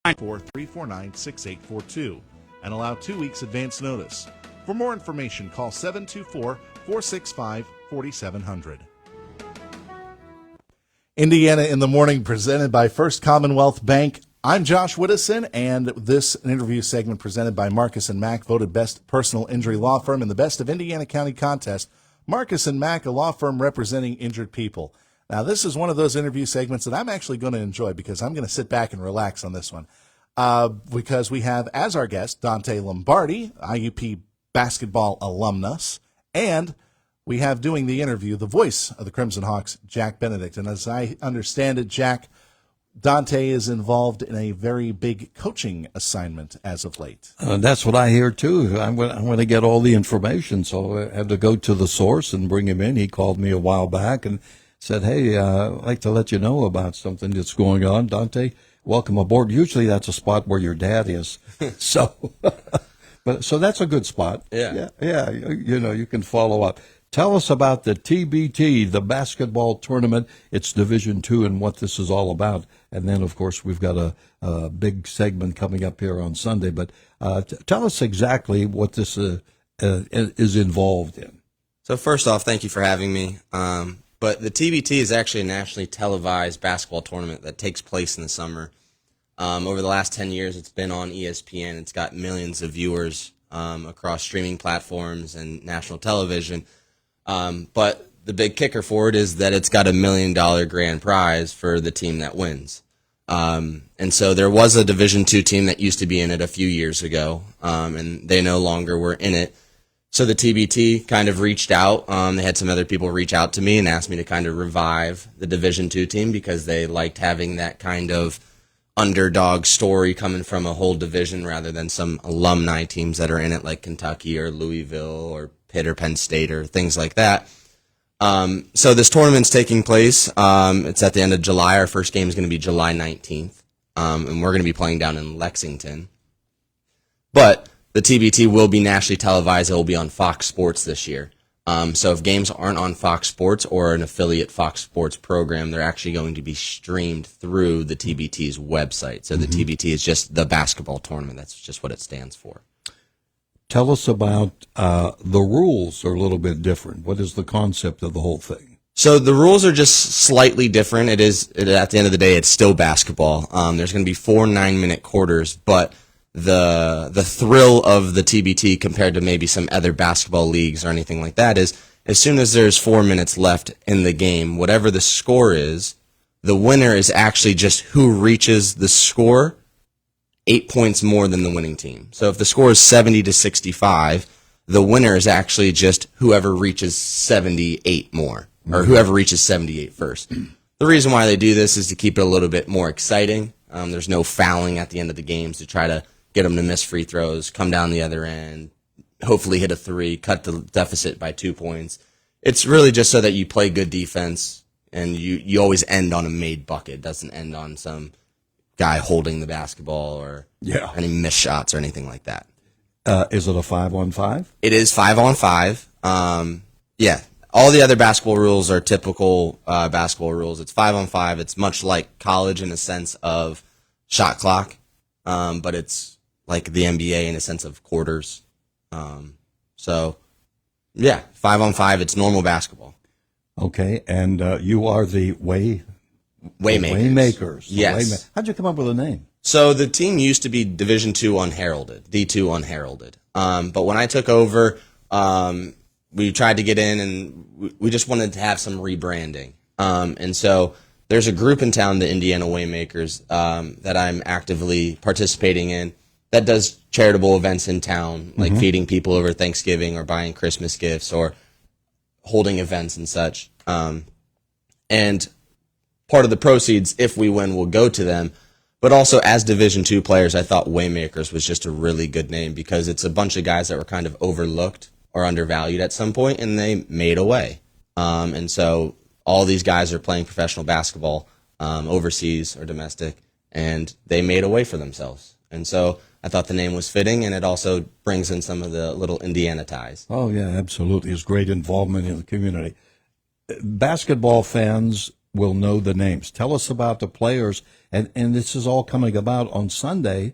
943496842 and allow 2 weeks advance notice. For more information, call 724-465-4700. Indiana in the Morning, presented by First Commonwealth Bank. I'm Josh Whittison, and this interview segment presented by Marcus & Mack, voted best personal injury law firm in the Best of Indiana County contest. Marcus & Mack, a law firm representing injured people. Now, this is one of those interview segments that I'm actually going to enjoy because I'm going to sit back and relax on this one. Because we have as our guest Dante Lombardi, IUP basketball alumnus, and we have doing the interview the voice of the Crimson Hawks, Jack Benedict. And as I understand it, Jack, Dante is involved in a very big coaching assignment as of late. That's what I hear, too. I'm going to get all the information, so I had to go to the source and bring him in. He called me a while back and said, hey, I'd like to let you know about something that's going on. Dante, welcome aboard. Usually that's a spot where your dad is. So that's a good spot. Yeah. You can follow up. Tell us about the TBT, the basketball tournament. It's Division II and what this is all about. And then, of course, we've got a big segment coming up here on Sunday. But tell us exactly what this is involved in. So first off, thank you for having me. But the TBT is actually a nationally televised basketball tournament that takes place in the summer. Over the last 10 years, it's been on ESPN. It's got millions of viewers across streaming platforms and national television. But the big kicker for it is that it's got $1 million grand prize for the team that wins. And so there was a Division II team that used to be in it a few years ago, and they no longer were in it. So the TBT kind of reached out. They had some other people reach out to me and asked me to kind of revive the Division II team because they liked having that kind of underdog story coming from a whole division rather than some alumni teams that are in it like Kentucky or Louisville or Pitt or Penn State or things like that. So this tournament's taking place. It's at the end of July. Our first game is going to be July 19th, and we're going to be playing down in Lexington. But the TBT will be nationally televised. It will be on Fox Sports this year. So if games aren't on Fox Sports or an affiliate Fox Sports program, they're actually going to be streamed through the TBT's website. So the TBT is just the basketball tournament. That's just what it stands for. Tell us about the rules are a little bit different. What is the concept of the whole thing? So the rules are just slightly different. At the end of the day, it's still basketball. There's going to be 4 9-minute quarters, but the thrill of the TBT compared to maybe some other basketball leagues or anything like that is as soon as there's 4 minutes left in the game, whatever the score is, the winner is actually just who reaches the score 8 points more than the winning team. So if the score is 70-65, the winner is actually just whoever reaches 78 more, or whoever reaches 78 first. The reason why they do this is to keep it a little bit more exciting. There's no fouling at the end of the games to try to get them to miss free throws, come down the other end, hopefully hit a 3, cut the deficit by 2 points. It's really just so that you play good defense, and you always end on a made bucket. It doesn't end on some guy holding the basketball or any missed shots or anything like that. Is it a 5-on-5? It is 5-on-5. All the other basketball rules are typical basketball rules. It's 5-on-5. It's much like college in a sense of shot clock, but it's like the NBA in a sense of quarters. 5-on-5. It's normal basketball. Okay, and you are the Waymakers. Yes. How'd you come up with a name? So the team used to be Division II Unheralded, D2 Unheralded. But when I took over, we tried to get in, and we just wanted to have some rebranding. And so there's a group in town, the Indiana Waymakers, that I'm actively participating in that does charitable events in town, like feeding people over Thanksgiving or buying Christmas gifts or holding events and such. And part of the proceeds, if we win, will go to them. But also, as Division II players, I thought Waymakers was just a really good name because it's a bunch of guys that were kind of overlooked or undervalued at some point, and they made a way. And so all these guys are playing professional basketball overseas or domestic, and they made a way for themselves. And so I thought the name was fitting, and it also brings in some of the little Indiana ties. Oh, yeah, absolutely. It's great involvement in the community. Basketball fans will know the names. Tell us about the players, and this is all coming about on Sunday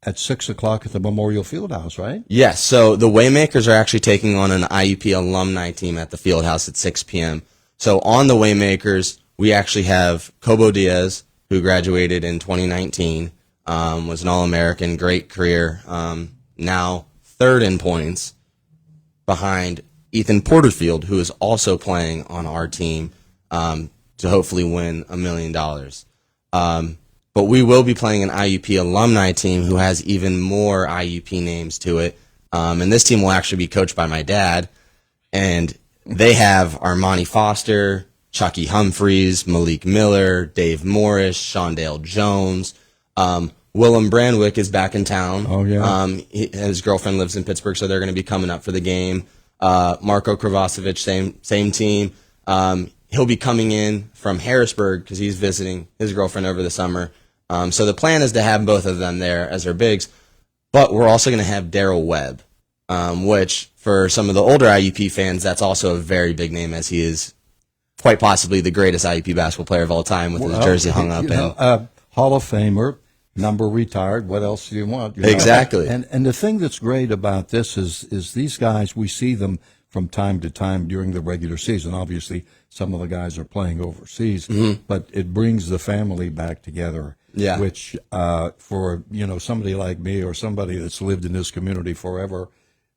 at 6 o'clock at the Memorial Fieldhouse, right? Yes, so the Waymakers are actually taking on an IUP alumni team at the Fieldhouse at 6 p.m. So on the Waymakers, we actually have Cobo Diaz, who graduated in 2019, was an All-American, great career, now third in points behind Ethan Porterfield, who is also playing on our team to hopefully win $1 million. But we will be playing an IUP alumni team who has even more IUP names to it. And this team will actually be coached by my dad. And they have Armani Foster, Chucky Humphreys, Malik Miller, Dave Morris, Shondale Jones. Willem Brandwick is back in town. Oh, yeah. His girlfriend lives in Pittsburgh, so they're going to be coming up for the game. Marko Kravacevic, same team. He'll be coming in from Harrisburg because he's visiting his girlfriend over the summer. So the plan is to have both of them there as their bigs. But we're also going to have Darrell Webb, which for some of the older IUP fans, that's also a very big name, as he is quite possibly the greatest IUP basketball player of all time with his jersey hung up. Hall of Famer, number retired. What else do you want? Exactly. And the thing that's great about this is these guys, we see them from time to time during the regular season. Obviously, some of the guys are playing overseas, but it brings the family back together. Yeah. Which for somebody like me or somebody that's lived in this community forever,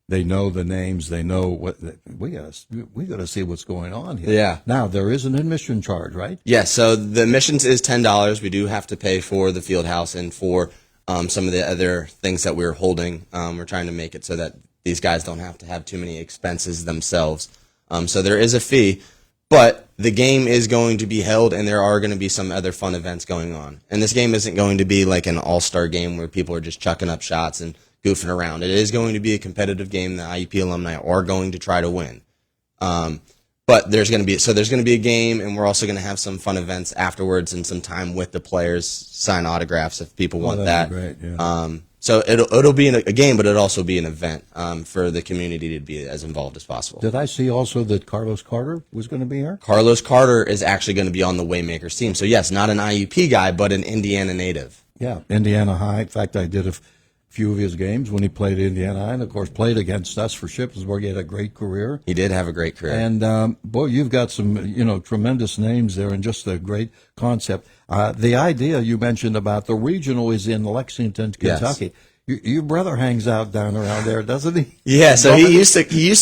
they know the names. They know what we got to see what's going on here. Yeah. Now there is an admission charge, right? Yeah. So the admissions is $10. We do have to pay for the field house and for some of the other things that we're holding. We're trying to make it so that these guys don't have to have too many expenses themselves. So there is a fee, but the game is going to be held, and there are going to be some other fun events going on. And this game isn't going to be like an all-star game where people are just chucking up shots and goofing around. It is going to be a competitive game that IUP alumni are going to try to win. But there's going to be a game, and we're also going to have some fun events afterwards and some time with the players, sign autographs if people want that. Great, yeah. So it'll be a game, but it'll also be an event for the community to be as involved as possible. Did I see also that Carlos Carter was going to be here? Carlos Carter is actually going to be on the Waymakers team. So yes, not an IUP guy, but an Indiana native. Yeah, Indiana High. In fact, I did a few of his games when he played at Indiana High, and of course played against us for Shippensburg. He had a great career. He did have a great career. And boy, you've got some tremendous names there, and just a great concept. The idea you mentioned about the regional is in Lexington, Kentucky. Yes. Your brother hangs out down around there, doesn't he? Yeah, so he used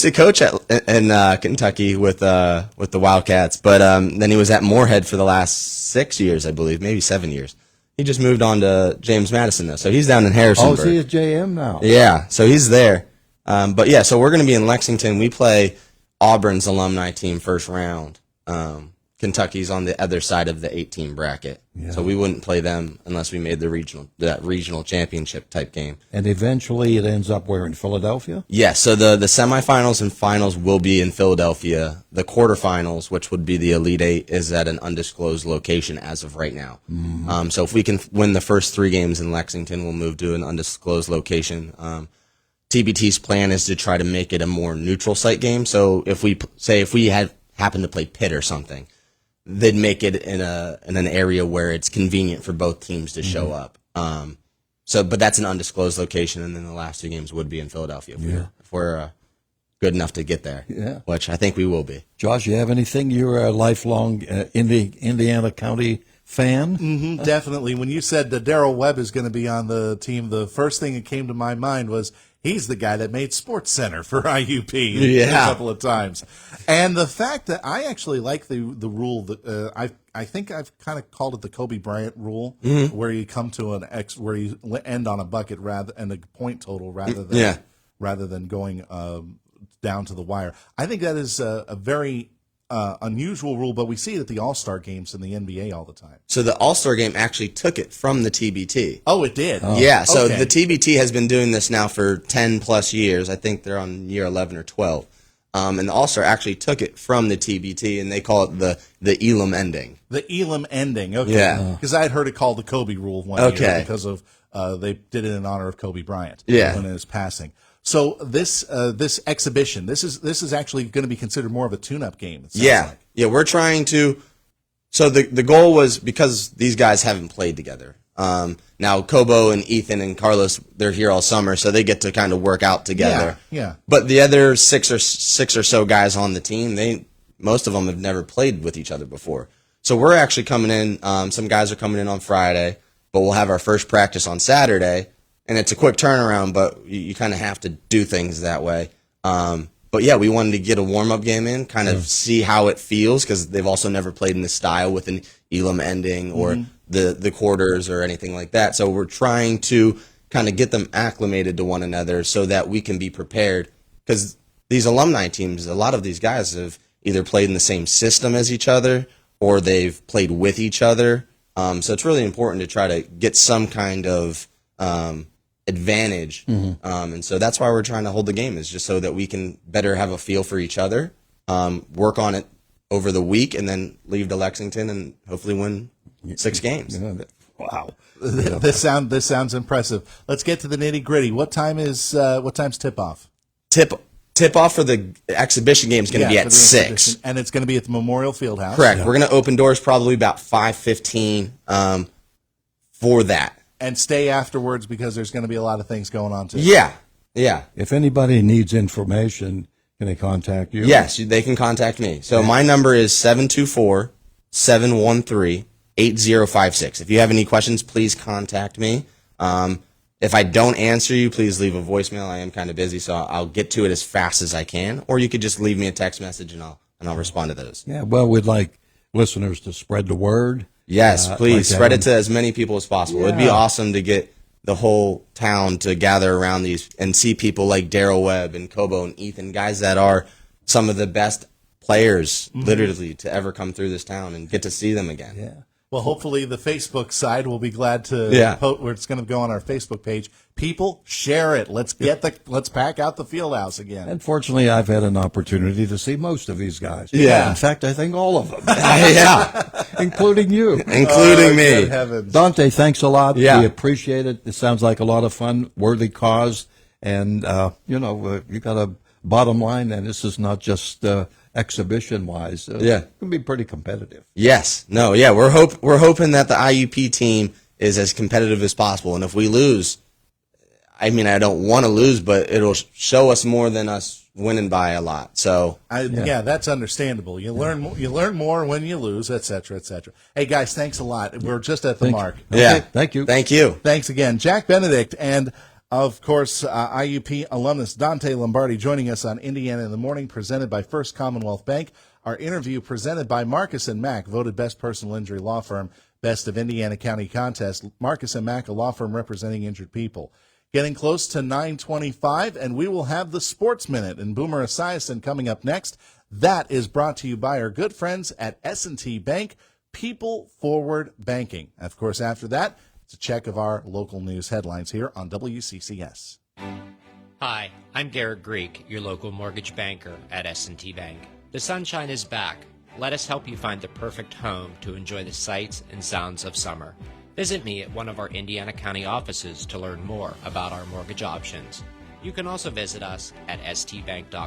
to coach in Kentucky with the Wildcats, but then he was at Moorhead for the last 6 years, I believe, maybe 7 years. He just moved on to James Madison, though, so he's down in Harrisonburg. Oh, is he at JM now? Yeah, so he's there. But yeah, so we're going to be in Lexington. We play Auburn's alumni team first round. Kentucky's on the other side of the 8-team bracket, so we wouldn't play them unless we made that regional championship type game. And eventually, it ends up where, in Philadelphia? Yeah. So the semifinals and finals will be in Philadelphia. The quarterfinals, which would be the Elite Eight, is at an undisclosed location as of right now. Mm-hmm. So if we can win the first 3 games in Lexington, we'll move to an undisclosed location. TBT's plan is to try to make it a more neutral site game. So if we had happened to play Pitt or something, they'd make it in an area where it's convenient for both teams to show up. But that's an undisclosed location, and then the last 2 games would be in Philadelphia if we're good enough to get there, which I think we will be. Josh, you have anything? You're a lifelong Indiana County fan? Mm-hmm, definitely. When you said that Darrell Webb is going to be on the team, the first thing that came to my mind was he's the guy that made Sports Center for IUP a couple of times. And the fact that I actually like the rule that I think I've kind of called it the Kobe Bryant rule, where you come to where you end on a bucket and a point total rather than going down to the wire. I think that is a very unusual rule, but we see it at the All-Star games in the NBA all the time. So the All-Star game actually took it from the TBT. Oh, it did? Oh. Yeah, so the TBT has been doing this now for 10-plus years. I think they're on year 11 or 12. And the All-Star actually took it from the TBT, and they call it the Elam ending. The Elam ending, okay. Yeah. Because I had heard it called the Kobe rule one year because of they did it in honor of Kobe Bryant when his passing. So this exhibition, this is actually going to be considered more of a tune-up game. It sounds like. Yeah, we're trying to So the goal was, because these guys haven't played together. Now Kobo and Ethan and Carlos, they're here all summer, so they get to kind of work out together. Yeah. But the other six or so guys on the team, most of them have never played with each other before. So we're actually coming in. Some guys are coming in on Friday, but we'll have our first practice on Saturday, and it's a quick turnaround. But you kind of have to do things that way. But yeah, we wanted to get a warm-up game in, kind of see how it feels, because they've also never played in this style with an Elam ending or the quarters or anything like that. So we're trying to kind of get them acclimated to one another so that we can be prepared, because these alumni teams, a lot of these guys have either played in the same system as each other or they've played with each other. So it's really important to try to get some kind of advantage. And so that's why we're trying to hold the game, is just so that we can better have a feel for each other, work on it over the week, and then leave to Lexington and hopefully win 6 games. Wow. This sounds impressive. Let's get to the nitty gritty. What time's tip off? Tip off for the exhibition game is going to be at 6, and it's going to be at the Memorial Fieldhouse. Correct. We're going to open doors probably about 5:15 for that, and stay afterwards because there's going to be a lot of things going on too. Yeah. If anybody needs information, can they contact you? Yes, they can contact me. So my number is 724-713-8056. If you have any questions, please contact me. If I don't answer you, please leave a voicemail. I am kind of busy, so I'll get to it as fast as I can. Or you could just leave me a text message, and I'll respond to those. Yeah, well, we'd like listeners to spread the word. Yes, please like spread it to as many people as possible. It'd be awesome to get the whole town to gather around these and see people like Daryl Webb and Kobo and Ethan, guys that are some of the best players, literally, to ever come through this town, and get to see them again. Yeah. Well, hopefully the Facebook side will be glad to post where it's going to go on our Facebook page. People, share it. Let's pack out the field house again. Unfortunately, I've had an opportunity to see most of these guys. Yeah. In fact, I think all of them. Yeah. Including you. Including me. Good heavens. Dante, thanks a lot. Yeah. We appreciate it. It sounds like a lot of fun, worthy cause. And, you got a bottom line, and this is not just exhibition-wise. It can be pretty competitive. Yes. No, yeah, we're hoping that the IUP team is as competitive as possible. And if we lose, I mean, I don't want to lose, but it'll show us more than us winning by a lot. So yeah, that's understandable. You learn more when you lose, et cetera, et cetera. Hey guys, thanks a lot. We're just at the mark. Yeah. Thank you. Thank you. Thanks again, Jack Benedict, and of course IUP alumnus Dante Lombardi joining us on Indiana in the Morning, presented by First Commonwealth Bank. Our interview presented by Marcus and Mack, voted best personal injury law firm, best of Indiana County contest. Marcus and Mack, a law firm representing injured people. Getting close to 9:25, and we will have the Sports Minute and Boomer Esiason coming up next. That is brought to you by our good friends at S&T Bank, People Forward Banking. Of course, after that, it's a check of our local news headlines here on WCCS. Hi, I'm Garrett Greek, your local mortgage banker at S&T Bank. The sunshine is back. Let us help you find the perfect home to enjoy the sights and sounds of summer. Visit me at one of our Indiana County offices to learn more about our mortgage options. You can also visit us at stbank.com.